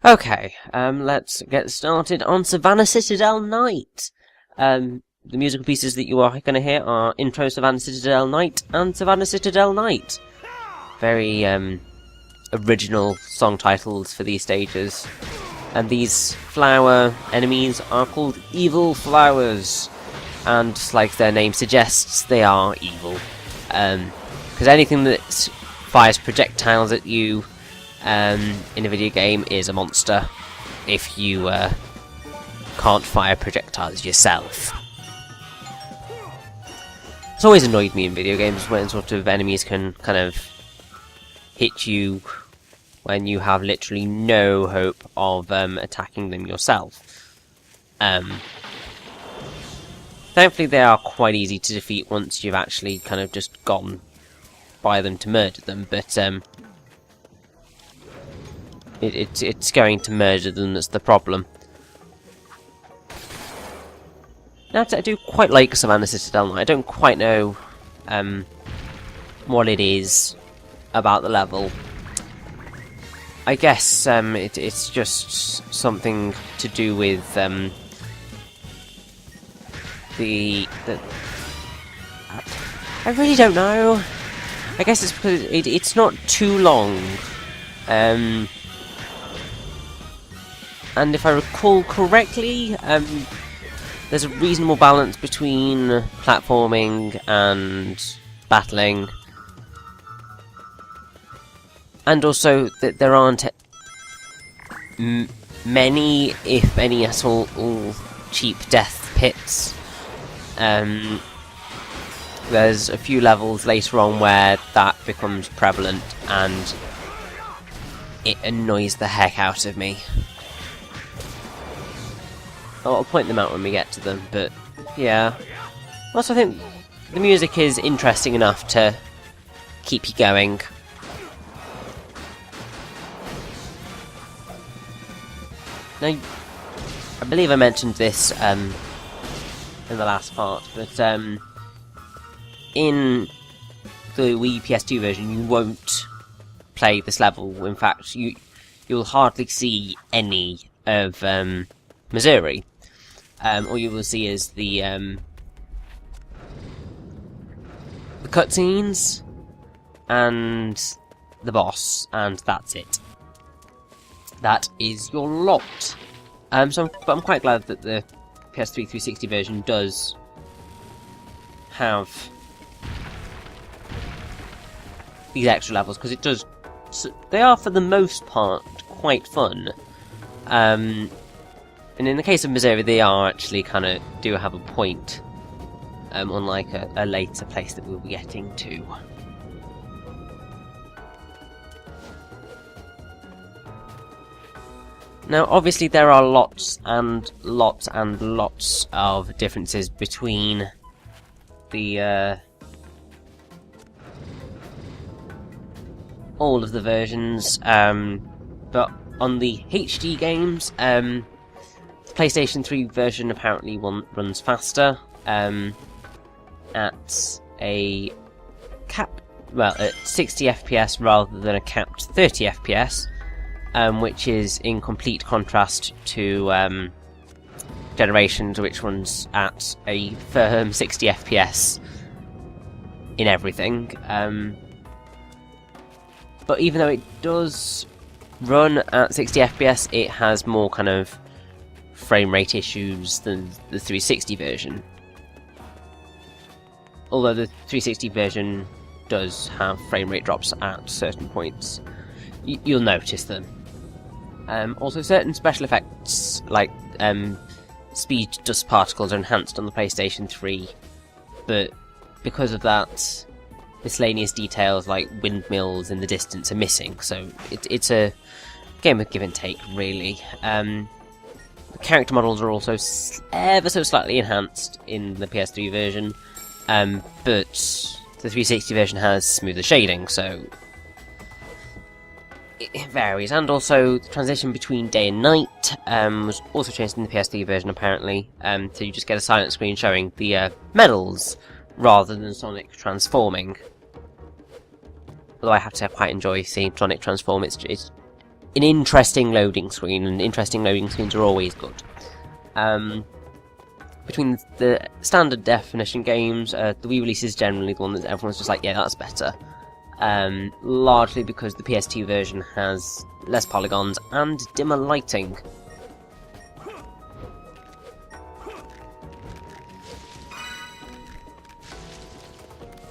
Okay, let's get started on Savannah Citadel Night. The musical pieces that you are going to hear are Intro Savannah Citadel Night and Savannah Citadel Night. Very original song titles for these stages. And these flower enemies are called Evil Flowers. And like their name suggests, they are evil. Because anything that fires projectiles at you in a video game is a monster if you can't fire projectiles yourself. It's always annoyed me in video games when sort of enemies can kind of hit you when you have literally no hope of attacking them yourself. Thankfully they are quite easy to defeat once you've actually kind of just gone by them to murder them, but it's going to murder them that's the problem. Now, I do quite like Savannah Citadel. I don't quite know what it is about the level. I guess it's just something to do with I really don't know. I guess it's because it's not too long. And if I recall correctly, there's a reasonable balance between platforming and battling. And also that there aren't many, if any at all, cheap death pits. There's a few levels later on where that becomes prevalent, and it annoys the heck out of me. I'll point them out when we get to them, but yeah. Also, I think the music is interesting enough to keep you going. Now, I believe I mentioned this in the last part, but in the Wii PS2 version, you won't play this level. In fact, you'll hardly see any of Missouri. All you will see is the cutscenes and the boss, and that's it. That is your lot. But I'm quite glad that the PS3 360 version does have these extra levels, because it does. They are, for the most part, quite fun. And in the case of Missouri, they are actually kind of do have a point, unlike a later place that we'll be getting to. Now, obviously, there are lots and lots and lots of differences between the all of the versions, but on the HD games, the PlayStation 3 version apparently runs faster, at a at 60 FPS rather than a capped 30 FPS, which is in complete contrast to Generations, which runs at a firm 60 FPS in everything. But even though it does run at 60 FPS, it has more kind of frame rate issues than the 360 version. Although the 360 version does have frame rate drops at certain points. You'll notice them. Also, certain special effects, like speed dust particles, are enhanced on the PlayStation 3, but because of that, miscellaneous details like windmills in the distance are missing, so it's a game of give and take, really. The character models are also ever so slightly enhanced in the PS3 version, but the 360 version has smoother shading, so it varies. And also, the transition between day and night was also changed in the PS3 version, apparently, so you just get a silent screen showing the medals rather than Sonic transforming. Although I have to say, I quite enjoy seeing Sonic transform. It's interesting loading screen, and interesting loading screens are always good. Between the standard definition games, the Wii release is generally the one that everyone's just like, yeah, that's better. Largely because the PS2 version has less polygons and dimmer lighting.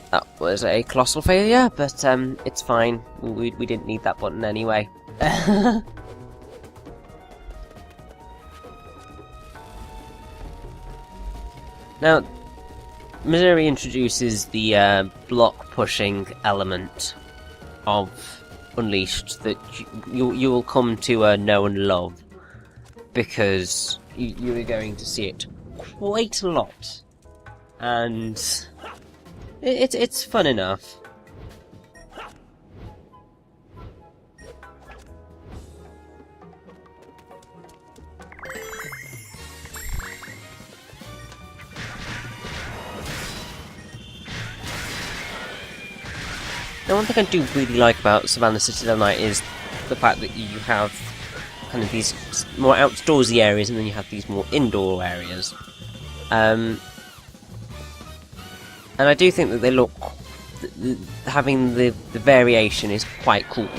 That was a colossal failure, but it's fine. We didn't need that button anyway. Now, Missouri introduces the block pushing element of Unleashed that you will come to know and love, because you are going to see it quite a lot, and it's fun enough. Now, one thing I do really like about Savannah Citadel Night is the fact that you have kind of these more outdoorsy areas, and then you have these more indoor areas. And I do think that they look... having the variation is quite cool.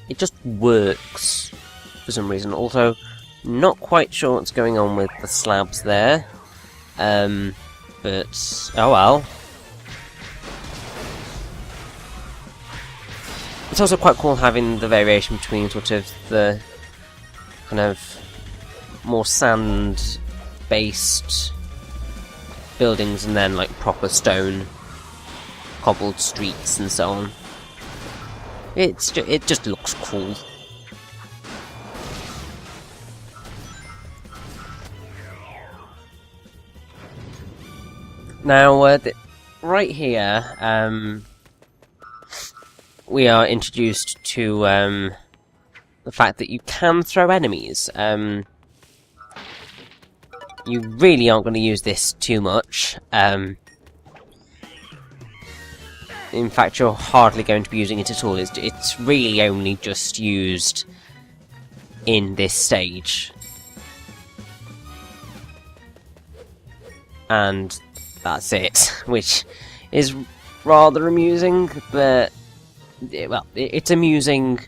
It just works for some reason. Also, not quite sure what's going on with the slabs there. But, oh well. It's also quite cool having the variation between sort of the kind of more sand-based buildings and then like proper stone cobbled streets and so on. It just looks cool. Now, right here, we are introduced to the fact that you can throw enemies. You really aren't going to use this too much. In fact, you're hardly going to be using it at all. It's really only just used in this stage. And that's it, which is rather amusing, but... well, it's amusing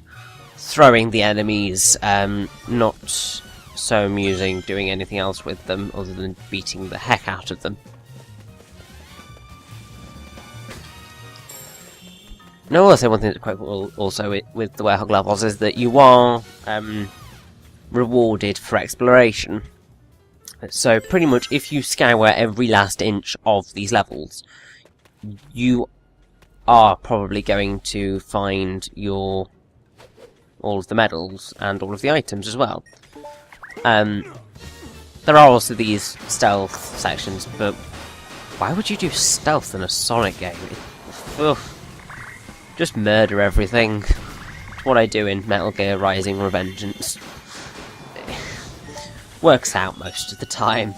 throwing the enemies, not so amusing doing anything else with them other than beating the heck out of them. Now, also one thing that's quite cool also with the Werehog levels is that you are rewarded for exploration. So pretty much if you scour every last inch of these levels, you are probably going to find all of the medals and all of the items as well. There are also these stealth sections, but why would you do stealth in a Sonic game? Ugh. Just murder everything. It's what I do in Metal Gear Rising: Revengeance. Works out most of the time.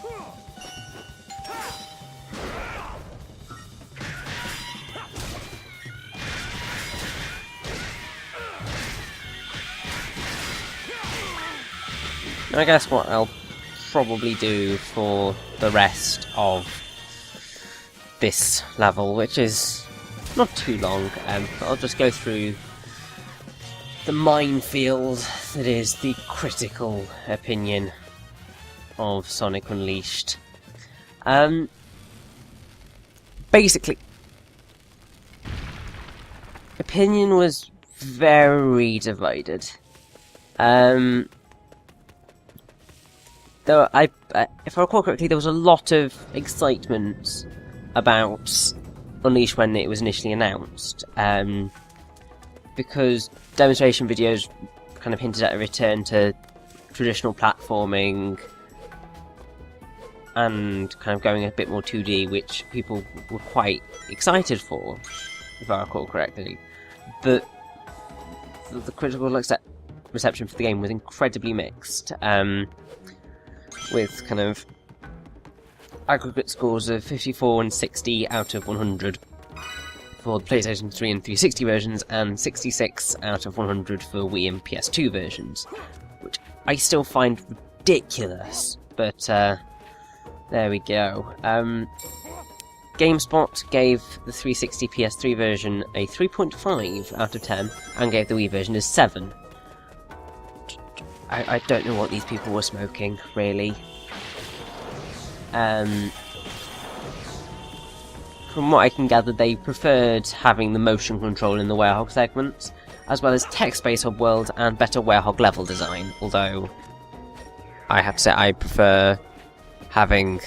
I guess what I'll probably do for the rest of this level, which is not too long, I'll just go through the minefield that is the critical opinion of Sonic Unleashed. Basically, opinion was very divided. Though if I recall correctly, there was a lot of excitement about Unleashed when it was initially announced, because demonstration videos kind of hinted at a return to traditional platforming and kind of going a bit more 2D, which people were quite excited for, if I recall correctly. But the critical reception for the game was incredibly mixed. With kind of aggregate scores of 54 and 60 out of 100. for the PlayStation 3 and 360 versions, and 66 out of 100 for Wii and PS2 versions, which I still find ridiculous, but there we go. GameSpot gave the 360 PS3 version a 3.5 out of 10, and gave the Wii version a 7. I don't know what these people were smoking, really. From what I can gather, they preferred having the motion control in the Werehog segments, as well as text-based hub world and better Werehog level design, although I have to say I prefer having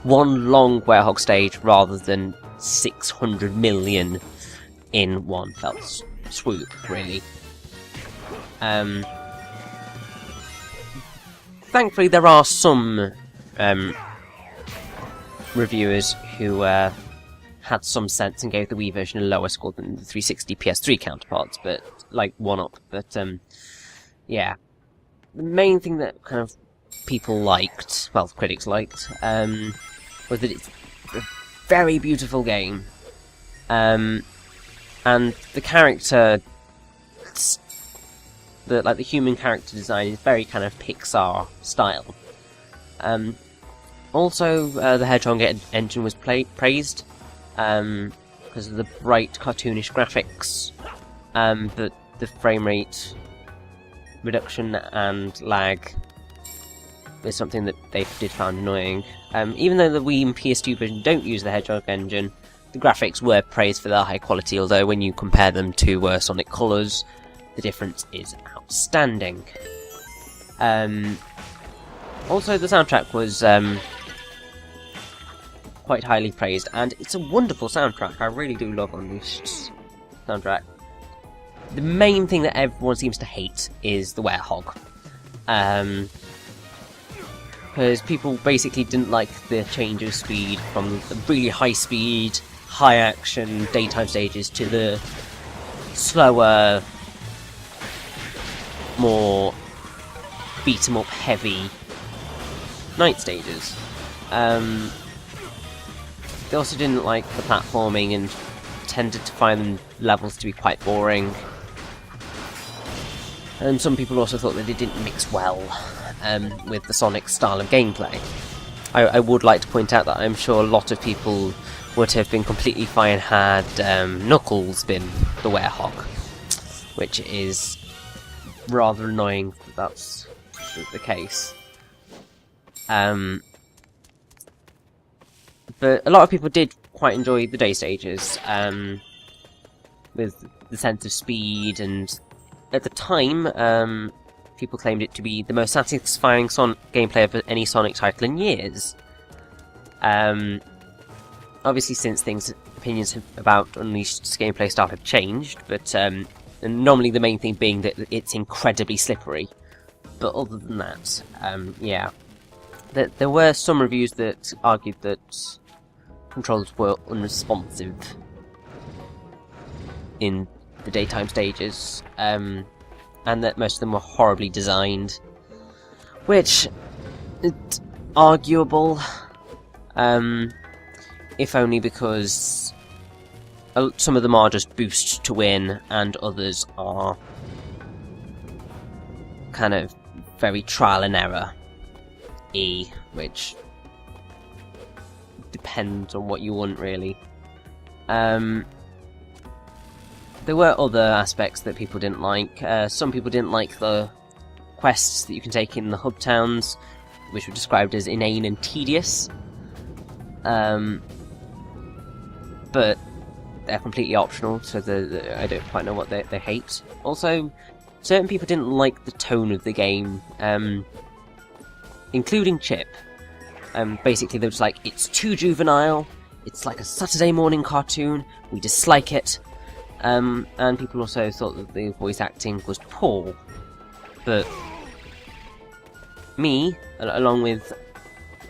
one long Werehog stage rather than 600 million in one fell swoop, really. Thankfully, there are some reviewers who had some sense and gave the Wii version a lower score than the 360 PS3 counterparts, but like one up. But yeah, the main thing that kind of people liked, well, critics liked, was that it's a very beautiful game, and the character, the human character design is very kind of Pixar style. Also, the Hedgehog engine was praised because of the bright, cartoonish graphics, but the frame rate reduction and lag is something that they did find annoying. Even though the Wii and PS2 version don't use the Hedgehog engine, the graphics were praised for their high quality, although when you compare them to Sonic Colors, the difference is outstanding. Also, the soundtrack was quite highly praised, and it's a wonderful soundtrack. I really do love Unleashed's soundtrack. The main thing that everyone seems to hate is the Werehog. Because people basically didn't like the change of speed from the really high speed, high action daytime stages to the slower, more beat 'em up heavy night stages. They also didn't like the platforming and tended to find levels to be quite boring. And some people also thought that it didn't mix well with the Sonic style of gameplay. I would like to point out that I'm sure a lot of people would have been completely fine had Knuckles been the Werehog, which is rather annoying that that's the case. But a lot of people did quite enjoy the day stages, with the sense of speed, and at the time, people claimed it to be the most satisfying gameplay of any Sonic title in years. Obviously, since opinions about Unleashed's gameplay style have changed, but and normally the main thing being that it's incredibly slippery. But other than that, yeah. There were some reviews that argued that controls were unresponsive in the daytime stages, and that most of them were horribly designed, which is arguable, if only because some of them are just boost to win, and others are kind of very trial and error-y, which depends on what you want, really. There were other aspects that people didn't like. Some people didn't like the quests that you can take in the hub towns, which were described as inane and tedious. But they're completely optional, so I don't quite know what they hate. Also, certain people didn't like the tone of the game, including Chip. Basically, they were just like, it's too juvenile, it's like a Saturday morning cartoon, we dislike it. And people also thought that the voice acting was poor. But me, along with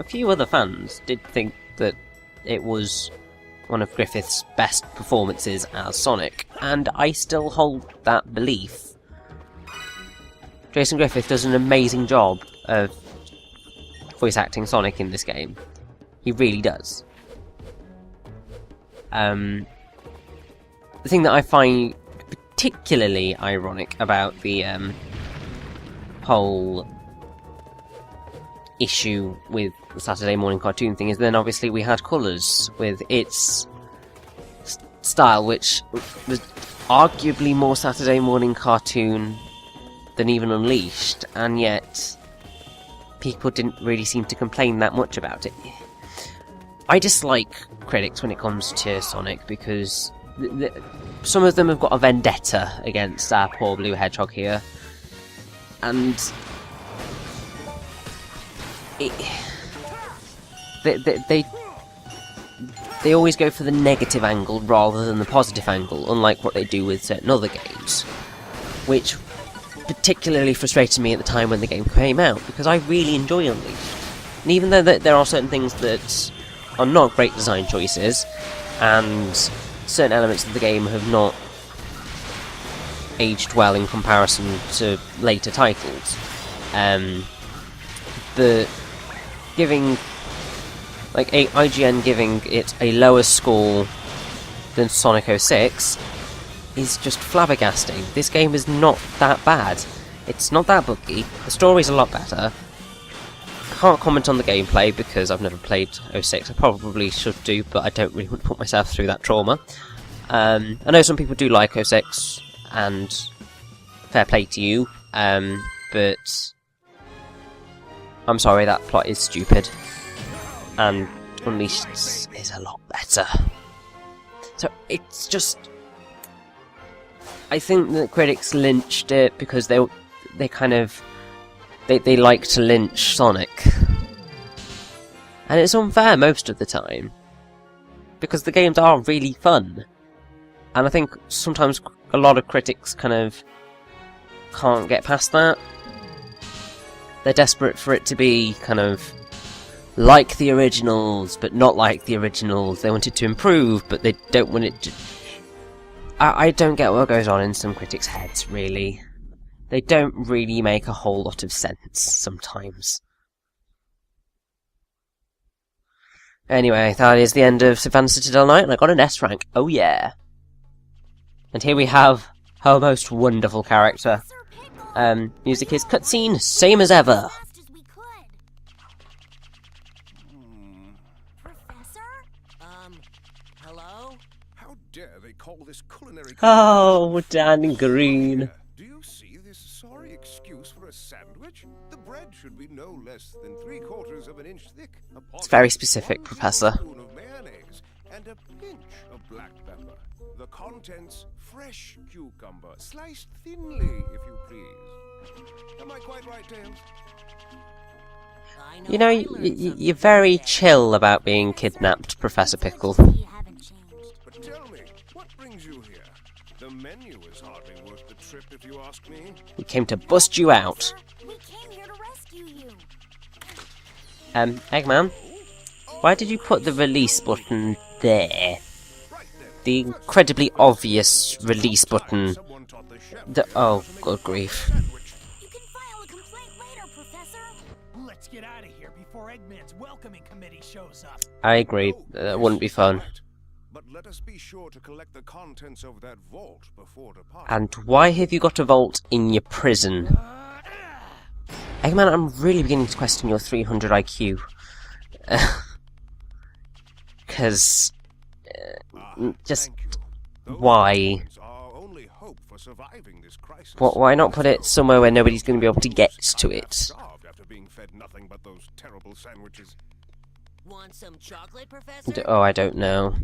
a few other fans, did think that it was one of Griffith's best performances as Sonic, and I still hold that belief. Jason Griffith does an amazing job of voice acting Sonic in this game. He really does. the thing that I find particularly ironic about the whole issue with the Saturday morning cartoon thing is then obviously we had Colours with its style, which was arguably more Saturday morning cartoon than even Unleashed, and yet people didn't really seem to complain that much about it. I dislike critics when it comes to Sonic because some of them have got a vendetta against our poor blue hedgehog here, and they always go for the negative angle rather than the positive angle, unlike what they do with certain other games, which particularly frustrated me at the time when the game came out, because I really enjoy Unleashed. And even though there are certain things that are not great design choices, and certain elements of the game have not aged well in comparison to later titles, the giving, like, IGN giving it a lower score than Sonic 06 is just flabbergasting. This game is not that bad. It's not that buggy. The story's a lot better. I can't comment on the gameplay because I've never played 06. I probably should do, but I don't really want to put myself through that trauma. I know some people do like 06, and fair play to you, but I'm sorry, that plot is stupid, and Unleashed is a lot better. So it's just, I think that critics lynched it because they like to lynch Sonic, and it's unfair most of the time because the games are really fun, and I think sometimes a lot of critics kind of can't get past that. They're desperate for it to be kind of like the originals, but not like the originals. They want it to improve, but they don't want it to... I don't get what goes on in some critics' heads, really. They don't really make a whole lot of sense, sometimes. Anyway, that is the end of Savannah Citadel Night, and I got an S rank. Oh yeah! And here we have her most wonderful character. Music is cutscene, same as ever. Professor? Hello? How dare they call this culinary... Oh, Dan Green. Do you see this sorry excuse for a sandwich? The bread should be no less than 3/4 of an inch thick. It's very specific, Professor. Spoon of mayonnaise and a pinch of black pepper. The contents, fresh cucumber, sliced thinly, if you please. Am I quite right, Tails? You know, you're very chill about being kidnapped, Professor Pickle. But tell me, what brings you here? The menu is hardly worth the trip, if you ask me. We came to bust you out. We came here to rescue you. Eggman, why did you put the release button there? The incredibly obvious release button. Oh, good grief. You can file a complaint later, Professor. Let's get out of here before Eggman's welcoming committee shows up. I agree, that wouldn't be fun. But let us be sure to collect the contents of that vault before departure. And why have you got a vault in your prison? Eggman, I'm really beginning to question your 300 IQ. Because... just... why? Why not put it somewhere where nobody's going to be able to get to it? After being fed nothing but those terrible sandwiches. Want some chocolate, Professor? Oh, I don't know.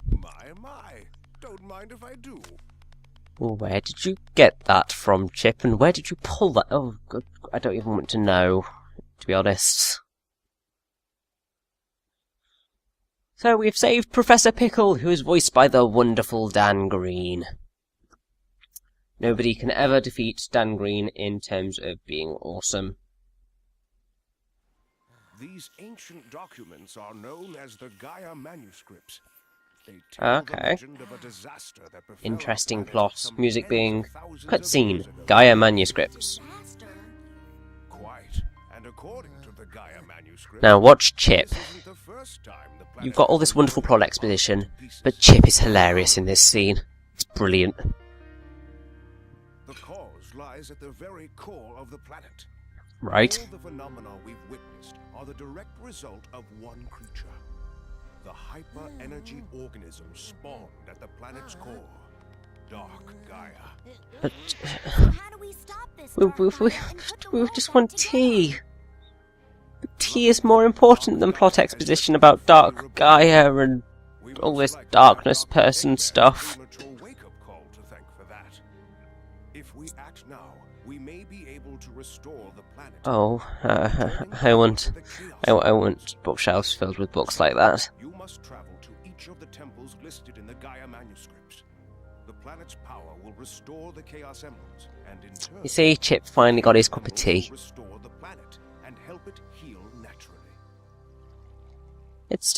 My. Don't mind if I do. Well, where did you get that from, Chip? And where did you pull that? Oh, God, I don't even want to know, to be honest. So we've saved Professor Pickle, who is voiced by the wonderful Dan Green. Nobody can ever defeat Dan Green in terms of being awesome. These ancient documents are known as the Gaia manuscripts. They tell the Okay. legend of a disaster that befell Interesting our planet plot. some Music tens being of thousands of cutscene. years ago. Gaia manuscripts. Disaster. Quite. And according to the Gaia manuscript, Now watch Chip. this isn't the first time the planet You've got all has this been wonderful torn plot exposition, apart into but pieces. Chip is hilarious in this scene. It's brilliant. The cause lies at the very core of the planet. Right. All the phenomena we've witnessed are the direct result of one creature. The hyper-energy organism spawned at the planet's core. Dark Gaia. But So how do we stop this? Dark Gaia and put the we world just back want together? tea. But tea is more important than plot exposition about Dark Gaia and We all most this likely darkness have Dr. person Eggman's stuff. premature wake-up call to thank for that. If we act now, we may be able to restore the planet. Oh, I want bookshelves filled with books like that. You must travel to each of the temples listed in the Gaia manuscripts. The planet's power will restore the Chaos Emeralds, and in turn, You see, Chip finally got his cup of will tea. restore the planet and help it heal naturally. It's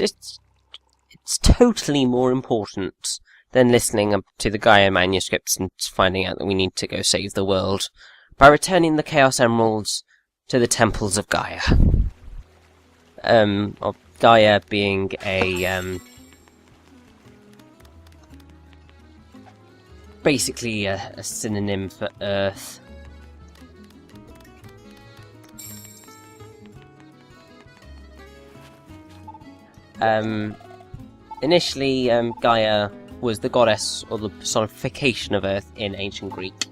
totally more important than listening to the Gaia manuscripts and finding out that we need to go save the world by returning the Chaos Emeralds to the temples of Gaia. Of Gaia being a basically a synonym for Earth. Initially, Gaia was the goddess or the personification of Earth in ancient Greek,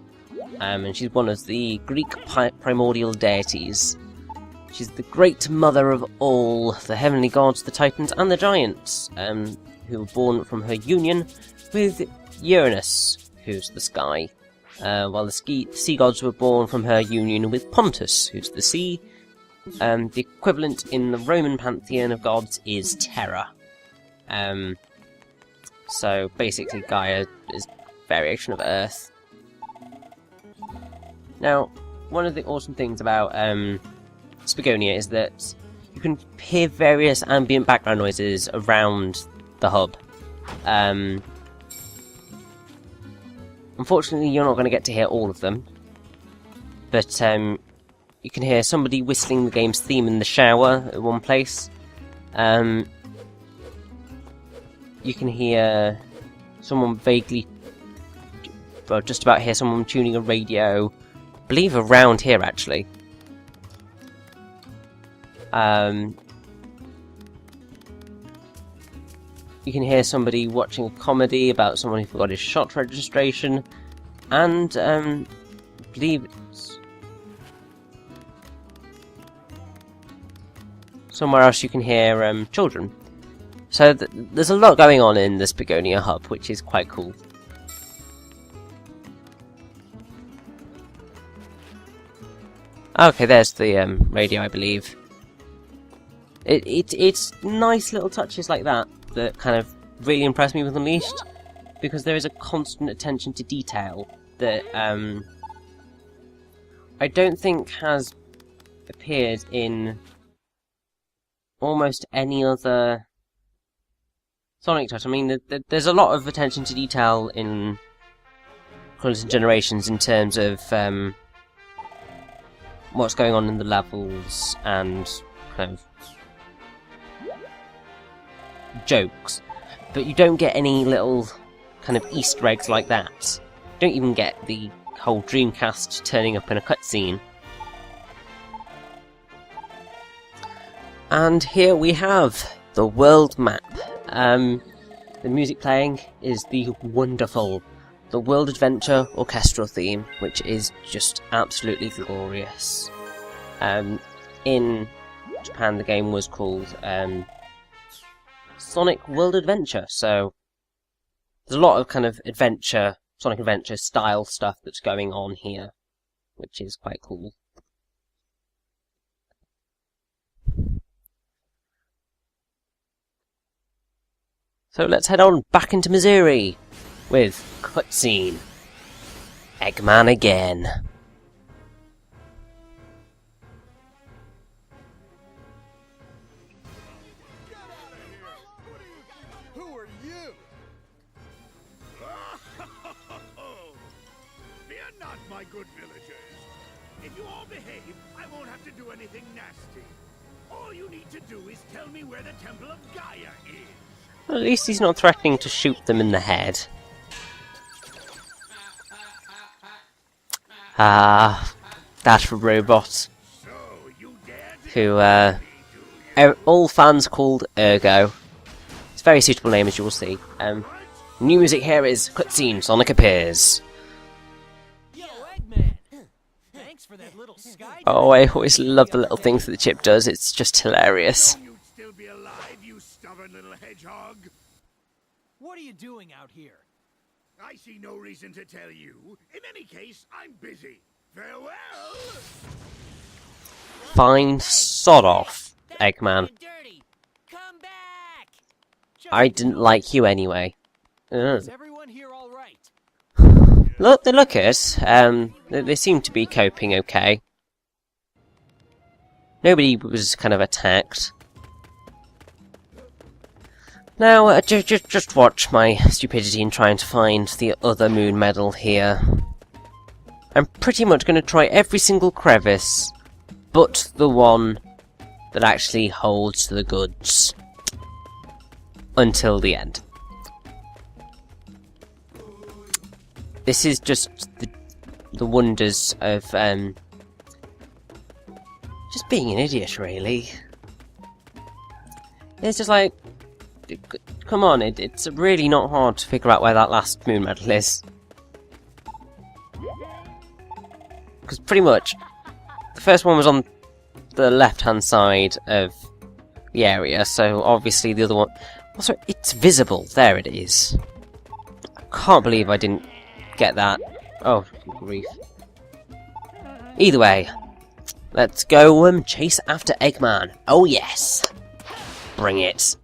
and she's one of the Greek primordial deities. She's the great mother of all the heavenly gods, the titans, and the giants, who were born from her union with Uranus, who's the sky, while the sea gods were born from her union with Pontus, who's the sea. The equivalent in the Roman pantheon of gods is Terra. So basically Gaia is a variation of Earth. Now, one of the awesome things about Spagonia is that you can hear various ambient background noises around the hub. Unfortunately, you're not going to get to hear all of them, but you can hear somebody whistling the game's theme in the shower at one place. You can hear someone vaguely, well, just about hear someone tuning a radio, I believe around here actually. You can hear somebody watching a comedy about someone who forgot his shot registration, and I believe it's somewhere else you can hear children. So there's a lot going on in the Spagonia hub, which is quite cool. Okay, there's the radio, I believe. It's nice little touches like that that kind of really impress me with Unleashed, because there is a constant attention to detail that I don't think has appeared in almost any other Sonic title. I mean, there's a lot of attention to detail in Chronicles and Generations in terms of what's going on in the levels and kind of jokes, but you don't get any little kind of Easter eggs like that. You don't even get the whole Dreamcast turning up in a cutscene. And here we have the world map. The music playing is the wonderful The World Adventure orchestral theme, which is just absolutely glorious. In Japan, the game was called Sonic World Adventure, so there's a lot of kind of adventure, Sonic Adventure style stuff that's going on here, which is quite cool. So let's head on back into Missouri with cutscene. Eggman again. Who are you? Fear not, my good villagers. If you all behave, I won't have to do anything nasty. All you need to do is tell me where the Temple of Gaia is. At least he's not threatening to shoot them in the head. Ah, that robot. So you dared to Who, all fans called Ergo. It's a very suitable name, as you will see. New music here is Cutscene, Sonic Appears. Yo, Eggman! Thanks for that little sky. Oh, I always love the little things that the chip does, it's just hilarious. you'd still be alive, you stubborn little hedgehog? What are you doing out here? I see no reason to tell you. In any case, I'm busy. Farewell! Fine, sod off, Eggman. Dirty. Come back. I didn't like you anyway. Ugh. Is everyone here all right? Look, look at us. They seem to be coping okay. Nobody was kind of attacked. Now, just watch my stupidity in trying to find the other moon medal here. I'm pretty much going to try every single crevice, but the one that actually holds the goods. Until the end. This is just the wonders of, just being an idiot, really. It's just like, come on, it's really not hard to figure out where that last moon medal is. Because pretty much, the first one was on the left-hand side of the area, so obviously the other one... Also, it's visible. There it is. I can't believe I didn't get that. Oh, grief. Either way, let's go chase after Eggman. Oh yes! Bring it.